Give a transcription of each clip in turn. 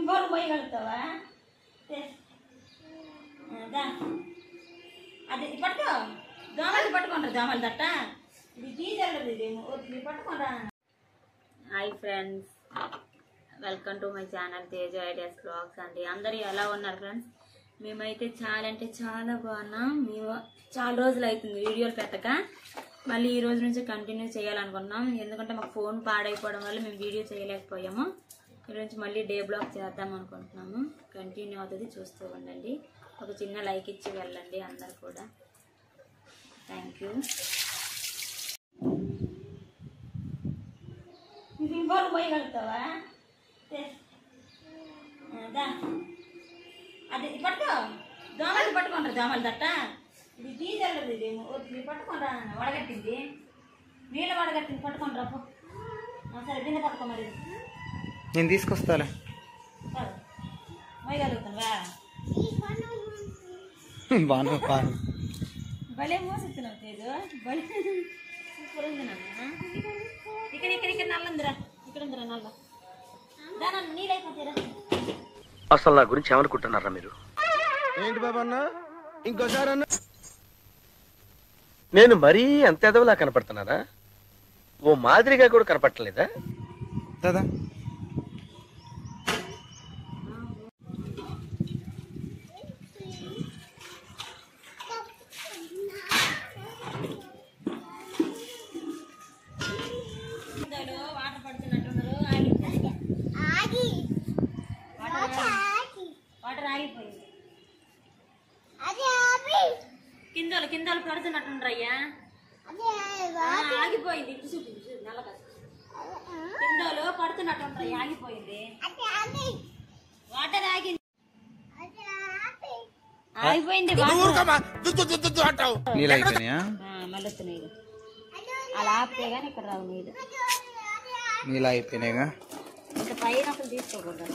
ఇంకోటి పోయగలుగుతావా? అది పట్టుకో, దోమలు పట్టుకుంటారు, దోమలు తట్ట ఇది తీసేది, ఇది పట్టుకుంటా. Hi friends, welcome to my channel Teja ideas blogs అండి. అందరూ ఎలా ఉన్నారు ఫ్రెండ్స్? మేమైతే చాలా అంటే చాలా బాగున్నాం. మేము చాలా రోజులు అవుతుంది వీడియోలు పెట్టక, మళ్ళీ ఈ రోజు నుంచి కంటిన్యూ చేయాలనుకున్నాం. ఎందుకంటే మాకు ఫోన్ పాడైపోవడం వల్ల మేము వీడియో చేయలేకపోయాము. ఈ నుంచి మళ్ళీ డే బ్లాగ్ చేద్దాం అనుకుంటున్నాము. కంటిన్యూ అవుతుంది, చూస్తూ ఉండండి. ఒక చిన్న లైక్ ఇచ్చి వెళ్ళండి అందరు కూడా. Thank you. ఇంకోటి పోయగలుగుతావా? అది పట్టుకో, దోమలు పట్టుకుంటారు, దోమలు తట్ట ఇది తీసేది, ఇది పట్టుకుంటా. వడగట్టింది, నీళ్ళు వడగట్టింది, పట్టుకుంటారా? సరే దీన్ని పట్టుకో. మరి నేను తీసుకొస్తాలే. పోయగలుగుతావా? భలే మోసిస్తున్నావు తేజు, భలే సూపర్ ఉంది నాన్న. ఇక్కడ ఇక్కడ ఇక్కడ నల్లందిరా, ఇక్కడ ఉందిరా నల్ల. దాని నీళ్ళైపోతారా? అసలు నా గురించి ఏమనుకుంటున్నారా మీరు? ఏంటి బాబా అన్న, ఇంకోసారి అన్న. నేను మరీ అంత ఎదవలా కనపడుతున్నారా? ఓ మాదిరిగా కూడా కనపడలేదా? దాదా వాటర్ పడుతున్నట్టున్నారు. వాటర్ ఆగిపోయింది. కిందలు కిందలు పడుతున్నట్టుండ్రు అయ్యా, ఆగిపోయింది. నల్లగా కిందలు పడుతున్నట్టుండ్రు, ఆగిపోయింది. వాటర్ ఆగింది, ఆగిపోయింది. నీళ్ళు అయిపోయినాయా? మళ్ళీ వస్తున్నాయి. అలా ఆపితే గానీ ఇక్కడ రావు నీళ్ళు. నీళ్ళు అయిపోయినాయిగా. ఇంకా పైన అసలు తీసుకోకూడదు.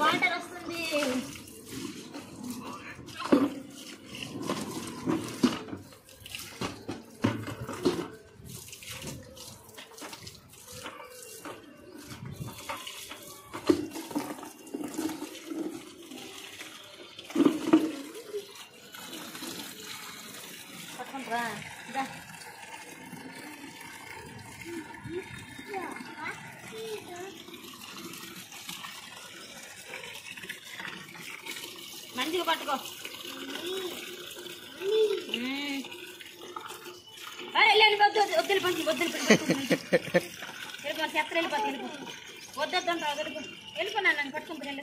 వాటర్ వస్తుంది. పట్టుకుంటారా? మంచిగా పట్టుకో. వెళ్ళిపోద్దు, వద్దులు పంచి వద్దులు వెళ్ళిపో, చెత్త వెళ్ళిపోతుంది. వెళ్ళిపో, వద్దంటావు, వెళ్ళిపో వెళ్ళిపోయినా నన్ను పట్టుకుంటూ వెళ్ళి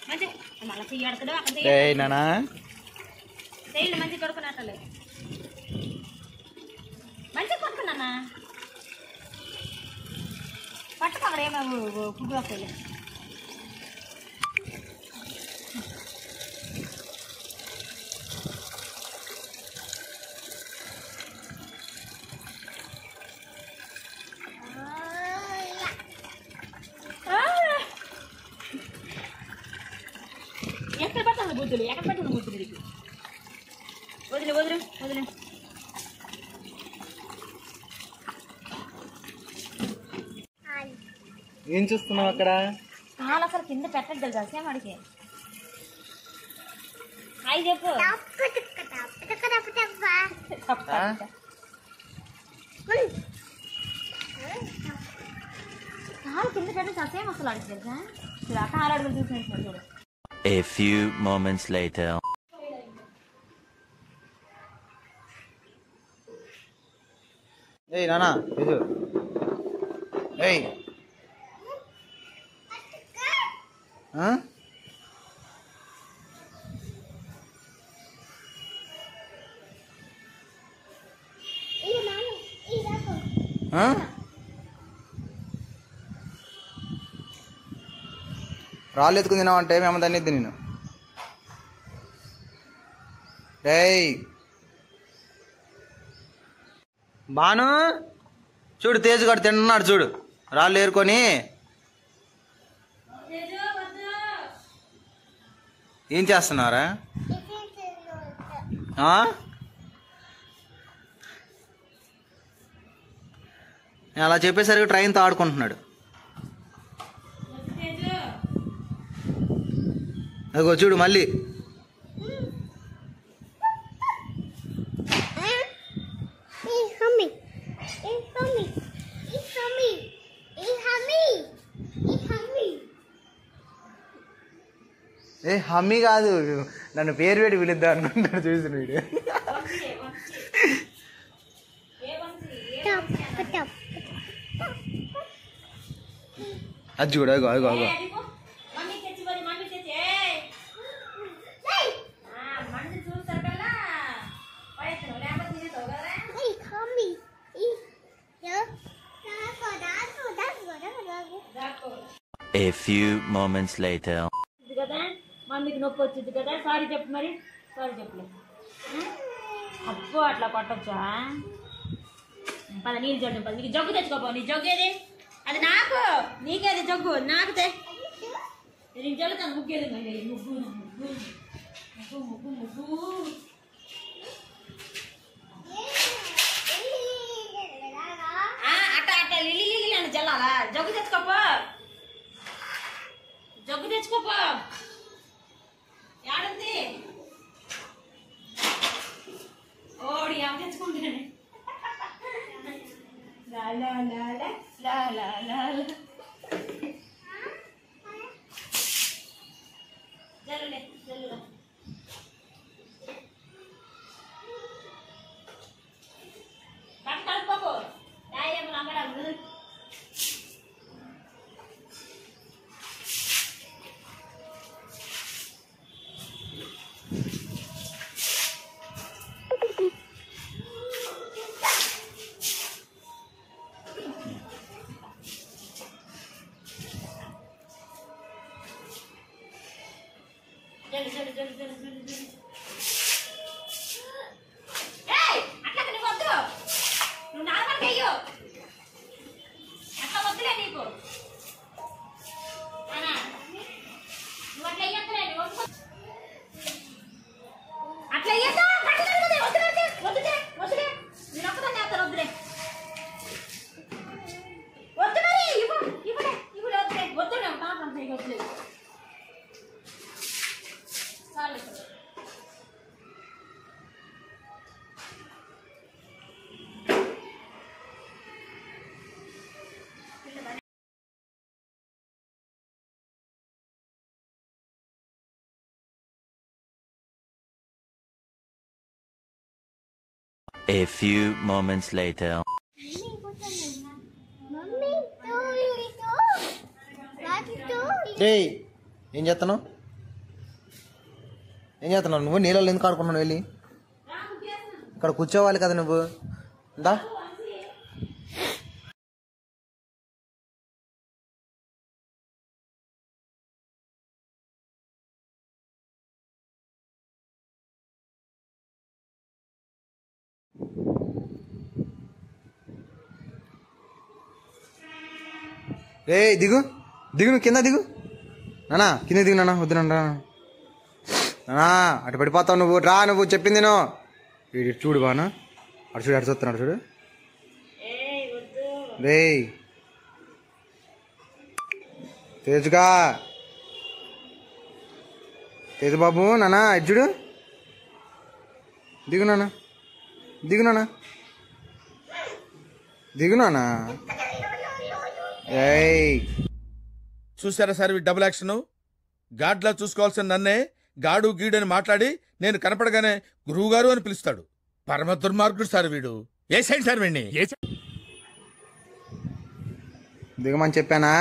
మంచిగా మళ్ళీ చెయ్యి అడకడం అక్కడ చెయ్యి మంచిగా కడుక్కున్నట్లే. మంచిగా పట్టుకున్నా పట్టుకో. అక్కడ ఏమో ఫుడ్ వస్తాయి. ఎక్కడ పట్టాలి బుద్ధులు, ఎక్కడ పట్టాలి బుద్ధులు? వదిలే వదిలే వదిలే. ఏం చూస్తున్నావు అక్కడ? కాలు అసలు కింద పెట్టద్దు తెలుసా సేమడికి. హాయ్ చెప్పు. కాలు కింద పెట్టదు సేమ్ అసలు అడిగి తెలుసా. ఇలా కాలు అడుగులు చూసినట్టు చూడు. A few moments later. ఏయ్ నానా ఇది ఏయ్ రాళ్ళు ఎత్తుకుని తినావంటే మేము దాన్ని ఎద్దు నేను. ఏయ్ బాను చూడు, తేజు గారు తిన్నాడు చూడు, రాళ్ళు ఏరుకొని. ఏం చేస్తున్నారా? నేను అలా చెప్పేసరికి ట్రైన్తో ఆడుకుంటున్నాడు. అదిగో చూడు మళ్ళీ. ఏ హమ్మీ కాదు, నన్ను పేరు పెట్టి పిలుద్దాం అనుకుంటాడు చూసిన వీడు. అది చూడు, అగో అగో అగో. A few moments later. కదా మమ్మీకి నొప్పి వచ్చింది కదా, సారీ చెప్పు. మరి సారీ చెప్పలే. అబ్బో అట్లా కొట్టొచ్చా? పద నీళ్ళు జడ్డు, పద నీకు జగ్గు తెచ్చుకోపో. నీ జగ్గు ఏది? అది నాకు, నీకేది జగ్గు? నాకుతే నేను జల్లుతాను. ముగ్గేది ముగ్గు ముగ్గు ముగ్గు ముగ్గు ముగ్గు. అట్ట అట్ట లిల్లి లిల్లి అని జల్లాలా? Jug తెచ్చుకోపో, jug తెచ్చుకోపో. ఏడుంది? ఓడి ఏమ తెచ్చుకుంటాను. జల్లులే జల్లులే. కట్ట కలుపుకోకు. ఏమో నమ్మడాలు. అట్లా నువ్వు వద్దు, నువ్వు నార్మల్గా అయ్యో అట్లా వద్దులే నీకు. నువ్వు అట్లా అయ్యొద్దులే, అట్లా అయ్యొద్దు. వద్దులే వద్దులే వద్దులే, నేను ఒక్కదాన్ని వేస్తాను. వద్దులే వద్దు, మరి ఇవ్వలే ఇవ్వలే వద్దులే వద్దులే. వద్దులే చాలు. A few moments later. రేయ్ ఏం చేస్తున్నావు? ఏం చేస్తున్నావు నువ్వు? నీళ్ళలో ఎందుకు ఆడుకున్నావు? వెళ్ళి ఇక్కడ కూర్చోవాలి కదా నువ్వు. దా రే దిగు దిగు, నువ్వు కింద దిగు నానా, కింద దిగు నానా. వద్దు నాన్న నానా, అటు పడిపోతావు నువ్వు. రా నువ్వు చెప్పింది నేను. వీడు చూడు బానా, అటు చూడు, అటు చూస్తున్నాడు చూడు. రే తేజుగా, తేజు బాబు నానా ఇటు చూడు. దిగు నానా, దిగు నానా, దిగు నానా. ఏయ్ చూసారా సార్ ఈ డబుల్ యాక్షన్? గాడ్లా చూసుకోవాల్సిన నన్నే గాడు గీడు అని మాట్లాడి నేను కనపడగానే గురువు గారు అని పిలుస్తాడు. పరమ దుర్మార్గుడు సార్ వీడు. ఏ సైడ్ సార్ వీడిని? దిగమని చెప్పానా?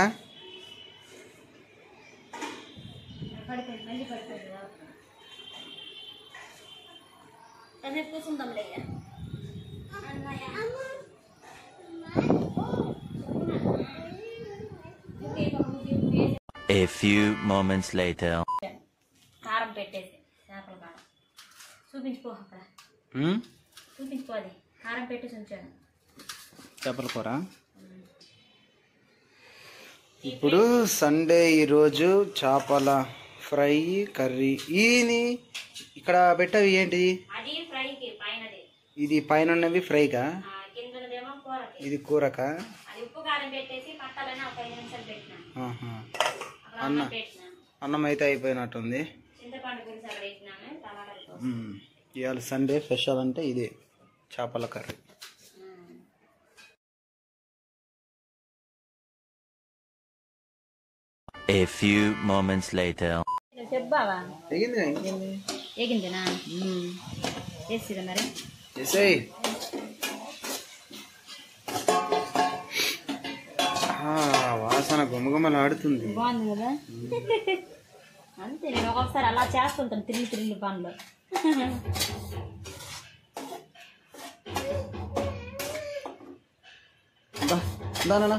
A few moments later. కారం పెట్టేసి చేపల కారం చూపించుకో. అక్కడ చూపించుకో, అది కారం పెట్టేసి ఉంచాను. చేపల కూర. ఇప్పుడు సండే, ఈరోజు చేపల ఫ్రై కర్రీ. ఈని ఇక్కడ పెట్టావి ఏంటి? అది ఫ్రైకి పైనది. ఇది పైన ఉన్నవి ఫ్రైకా? కిందనేమో కూరకి. ఇది కూరకా? అది కారం పెట్టేసి పట్టాలని ఒక 5 నిమిషాలు పెట్టినాను. ఆహా. అప్పుడు అన్నం పెట్టినాను. అన్నం అయితే అయిపోయినట్టుంది. చింతపండు పులుసు అక్కడ పెట్టినాను. టమాటాలు కోసి. ఇవాళ సండే స్పెషల్ అంటే ఇదే చేపల curry. A few moments later. చెప్పావా ఇంకేంది ఏగిందినా వేసిరా మరి చేసేయ్. వాసన గుమగుమలాడుతుంది. బాగుంది కదా. అంతే నేను ఒక్కొక్కసారి అలా చేస్తుంటాను తిరిగి పనులు. దానా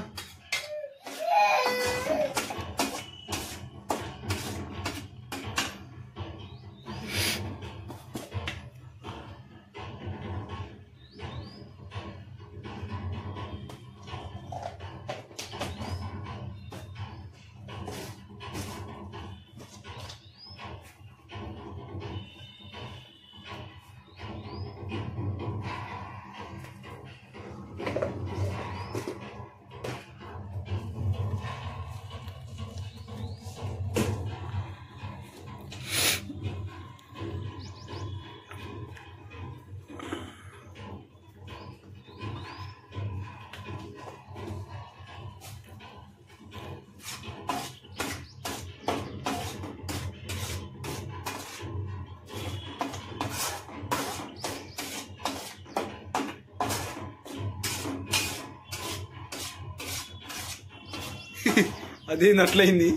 అది నట్లయింది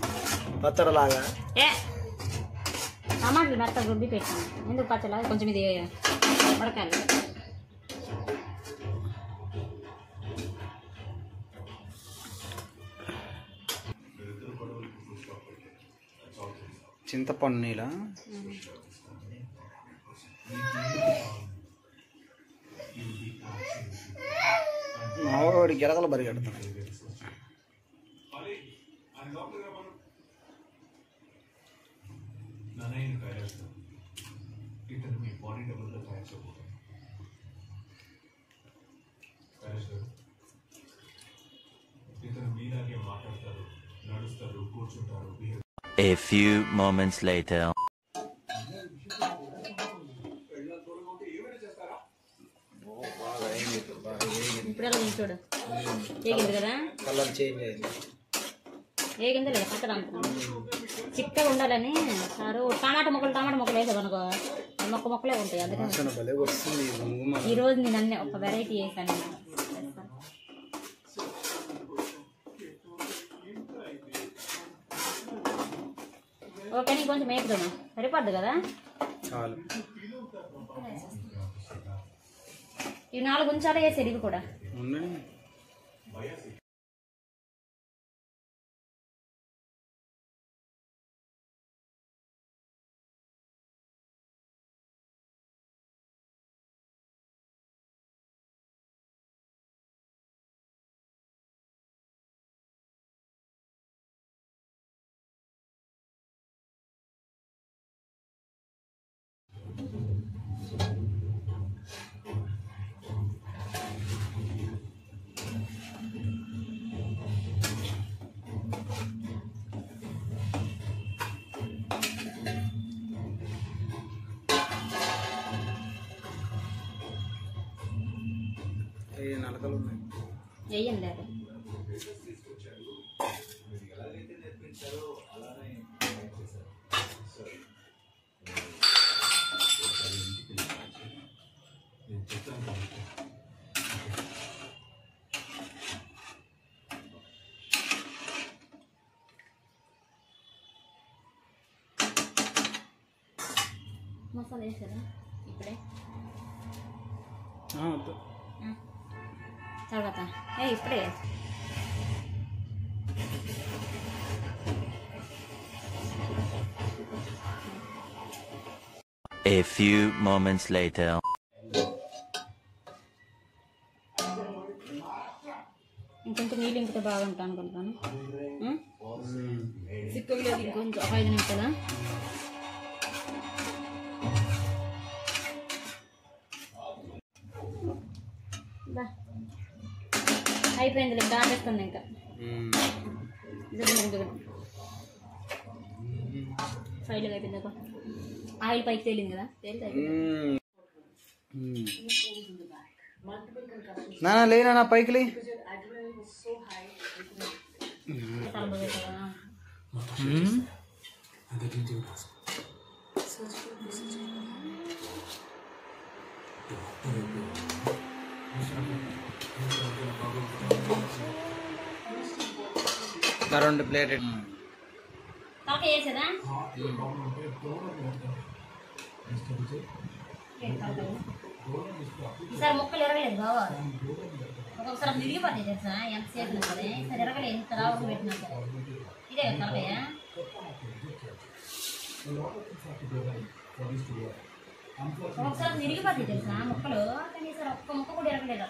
పచ్చడలాగా. టమాటాలు మెత్త రుబ్బి పెట్టాను. ఎందుకు పచ్చలా కొంచెం ఇది ఉడకాలి. చింతపండు నీళ్ళ మావాడి గిరగలు బరిగెడుతున్నాయి. A few moments later. ఇప్పుడు ఎలా చూడు ఏగింది కదా. కలర్ చేంజ్ అయింది. ఏగింది లేదా పక్కన అనుకున్నాను. చిక్కగా ఉండాలని సారు టమాటా మొక్కలు వేసావు అనుకో మొక్కలే ఉంటాయి. అందుకని ఈ రోజు నేను అన్నీ ఒక వెరైటీ వేసాను. ఓకే నీకు కొంచెం వేపుదాము సరిపోద్ది కదా. చాలు. ఇవి 4 ఉంచాలి వేసేది ఇవి కూడా. నలకలు ఉన్నాయి. వేయండి లేదా మసాలా వేసారా ఇప్పుడే తర్వాత ఇప్పుడే A few moments later. ఇంకొంచెం నీళ్ళు ఇంకితే బాగుంటా అనుకుంటాను. చిక్కగా లేదు ఇంకొంచెం 5 నిమిషాలు. అయిపోయింది ఇంకా ఆపేస్తుంది ఇంకా ఫైల్ అయిపోయింది ఒక ఆయిల్ పైకి తేలింది కదా నానా లే నాన్న పైకి లే రెండు ప్లేట్ తలక వేసేదా ఈసారి మొక్కలు ఎరగలేదు బావా ఒక్కొక్కసారి విరిగిపోతాయి తెలుసా ఎంత చేసినా సరే ఈసారి ఎరగలేదు ఇంత రావడం పెట్టినా సరే ఇదే కదా తలకయ్య ఒక్కొక్కసారి విరిగిపోతాయి తెలుసా మొక్కలు కానీ ఈసారి ఒక్క మొక్క కూడా ఎరగలేదు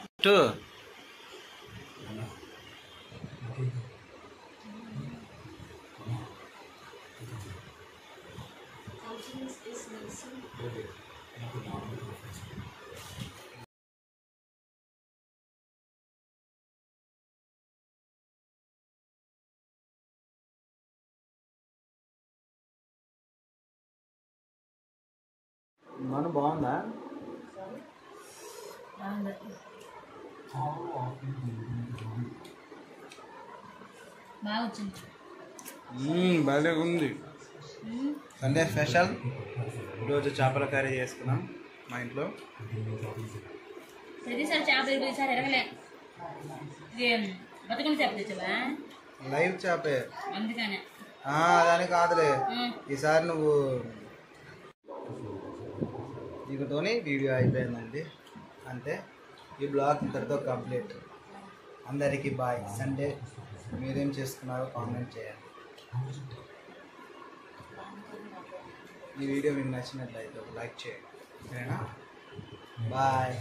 మనం బాగుందా బాగా వచ్చింది భలే ఉంది సండే స్పెషల్ ఈరోజు చేపల కర్రీ చేసుకున్నాం మా ఇంట్లో ప్రతిసారి చేప ఈసారి ఎరగలే బతుకుని చేప తెచ్చావా లైవ్ చేపే అందుకనే దాని కాదులే ఈసారి నువ్వు దీనితోని వీడియో అయిపోయిందండి అంతే ఈ బ్లాగ్ ఇంతటితో కంప్లీట్ అందరికీ బాయ్ సండే మీరేం చేసుకున్నారో కామెంట్ చేయండి ఈ వీడియో మీకు నచ్చినట్లయితే లైక్ చేయండి సరేనా బాయ్